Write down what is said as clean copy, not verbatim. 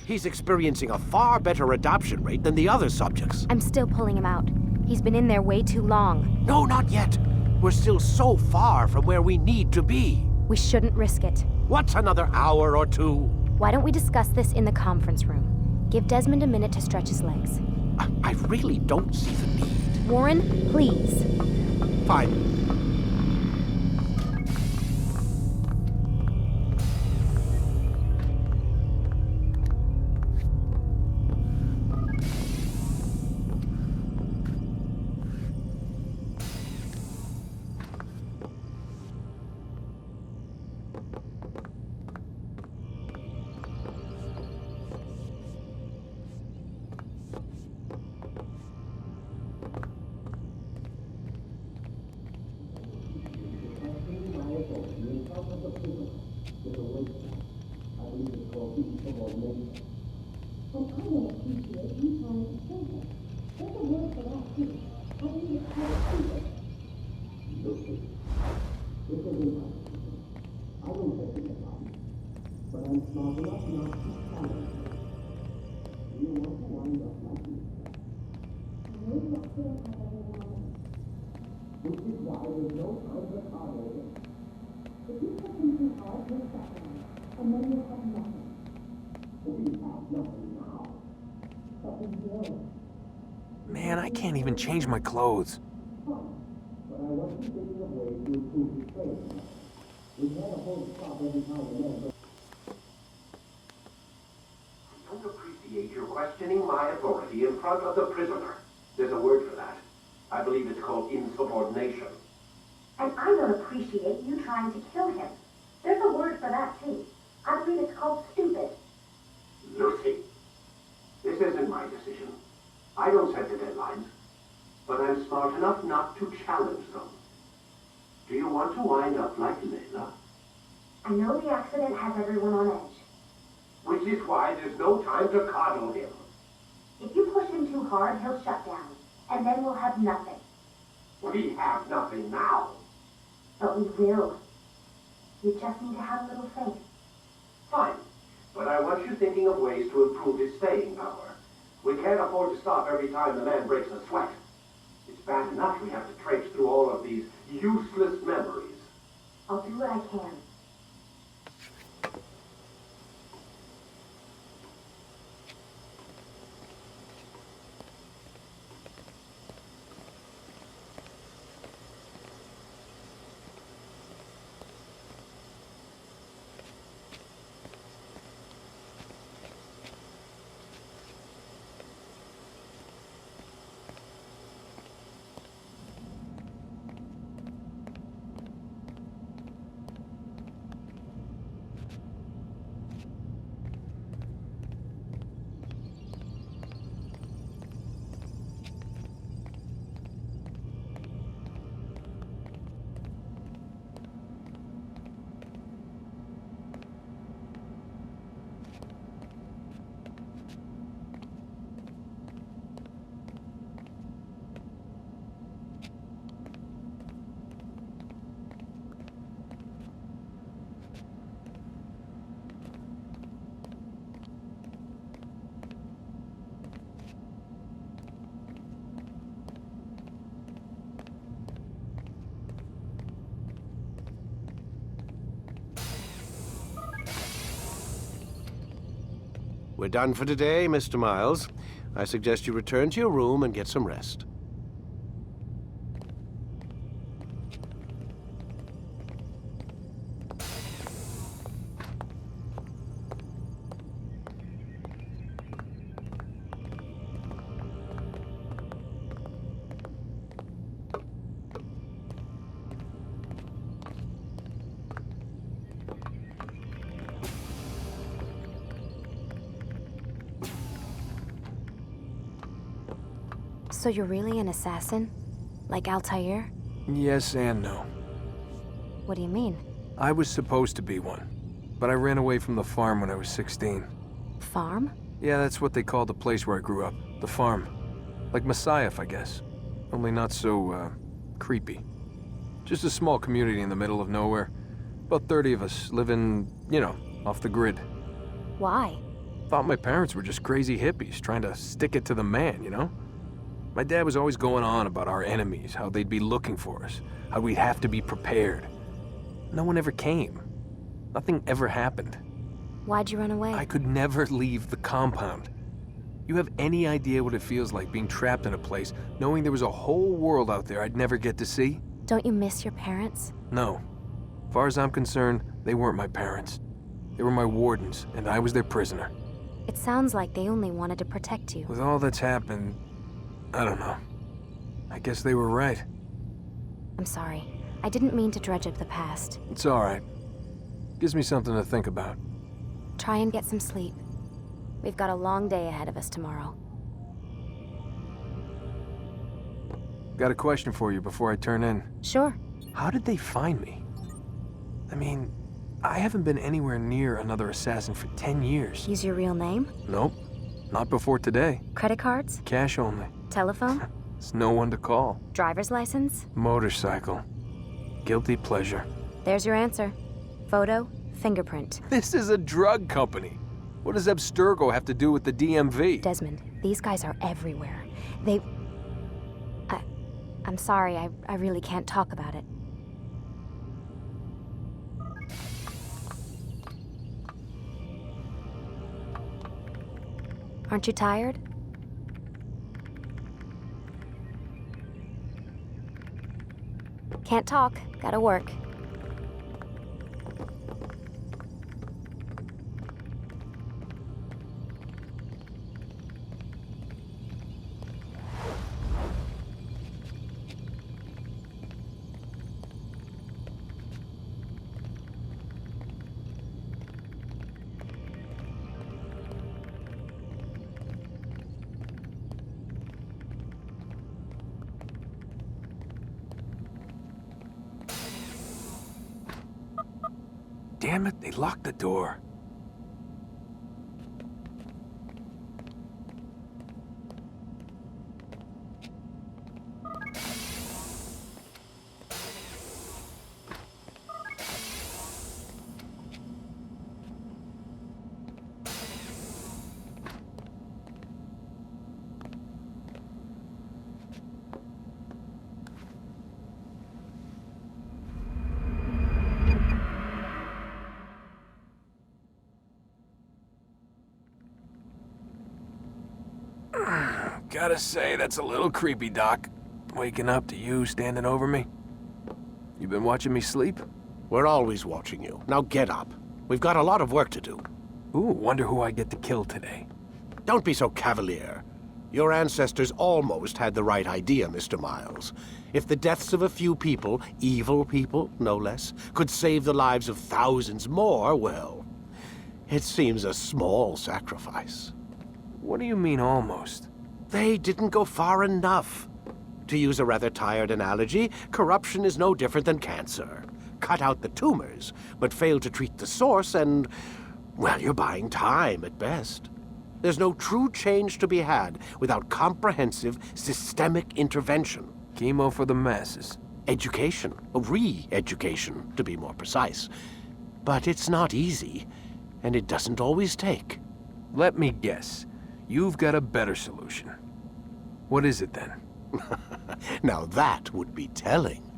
He's experiencing a far better adoption rate than the other subjects. I'm still pulling him out. He's been in there way too long. No, not yet. We're still so far from where we need to be. We shouldn't risk it. What's another hour or two? Why don't we discuss this in the conference room? Give Desmond a minute to stretch his legs. I really don't see the need. Warren, please. Fine. Man, I can't even change my clothes. I don't appreciate your questioning my authority in front of the prisoner. There's a word for that. I believe it's called insubordination. And I don't appreciate you trying to kill him. There's a word for that, too. I believe it's called stupid. Lucy, this isn't my decision. I don't set the deadlines, but I'm smart enough not to challenge them. Do you want to wind up like Layla? I know the accident has everyone on edge. Which is why there's no time to coddle him. If you push him too hard, he'll shut down, and then we'll have nothing. We have nothing now. But we will. You just need to have a little faith. Fine, but I want you thinking of ways to improve his staying power. We can't afford to stop every time the man breaks a sweat. It's bad enough we have to traipse through all of these useless memories. I'll do what I can. We're done for today, Mr. Miles. I suggest you return to your room and get some rest. So you're really an assassin? Like Altaïr? Yes and no. What do you mean? I was supposed to be one, but I ran away from the farm when I was 16. Farm? Yeah, that's what they called the place where I grew up. The farm. Like Messiah, I guess. only not so, creepy. Just a small community in the middle of nowhere. About 30 of us living, you know, off the grid. Why? Thought my parents were just crazy hippies trying to stick it to the man, you know? My dad was always going on about our enemies, how they'd be looking for us, how we'd have to be prepared. No one ever came. Nothing ever happened. Why'd you run away? I could never leave the compound. You have any idea what it feels like being trapped in a place, knowing there was a whole world out there I'd never get to see? Don't you miss your parents? No. As far as I'm concerned, they weren't my parents. They were my wardens, and I was their prisoner. It sounds like they only wanted to protect you. With all that's happened, I don't know. I guess they were right. I'm sorry. I didn't mean to dredge up the past. It's all right. Gives me something to think about. Try and get some sleep. We've got a long day ahead of us tomorrow. Got a question for you before I turn in. Sure. How did they find me? I mean, I haven't been anywhere near another assassin for 10 years. Use your real name? Nope. Not before today. Credit cards? Cash only. Telephone? There's no one to call. Driver's license? Motorcycle. Guilty pleasure. There's your answer. Photo, fingerprint. This is a drug company. What does Abstergo have to do with the DMV? Desmond, these guys are everywhere. I'm sorry, I really can't talk about it. Aren't you tired? Can't talk, gotta work. Damn it, they locked the door. Gotta say, that's a little creepy, Doc. Waking up to you standing over me. You been watching me sleep? We're always watching you. Now get up. We've got a lot of work to do. Ooh, wonder who I get to kill today. Don't be so cavalier. Your ancestors almost had the right idea, Mr. Miles. If the deaths of a few people, evil people, no less, could save the lives of thousands more, well, it seems a small sacrifice. What do you mean, almost? They didn't go far enough. To use a rather tired analogy, corruption is no different than cancer. Cut out the tumors, but fail to treat the source and, well, you're buying time at best. There's no true change to be had without comprehensive, systemic intervention. Chemo for the masses. Education, re-education, to be more precise. But it's not easy, and it doesn't always take. Let me guess. You've got a better solution. What is it, then? Now that would be telling.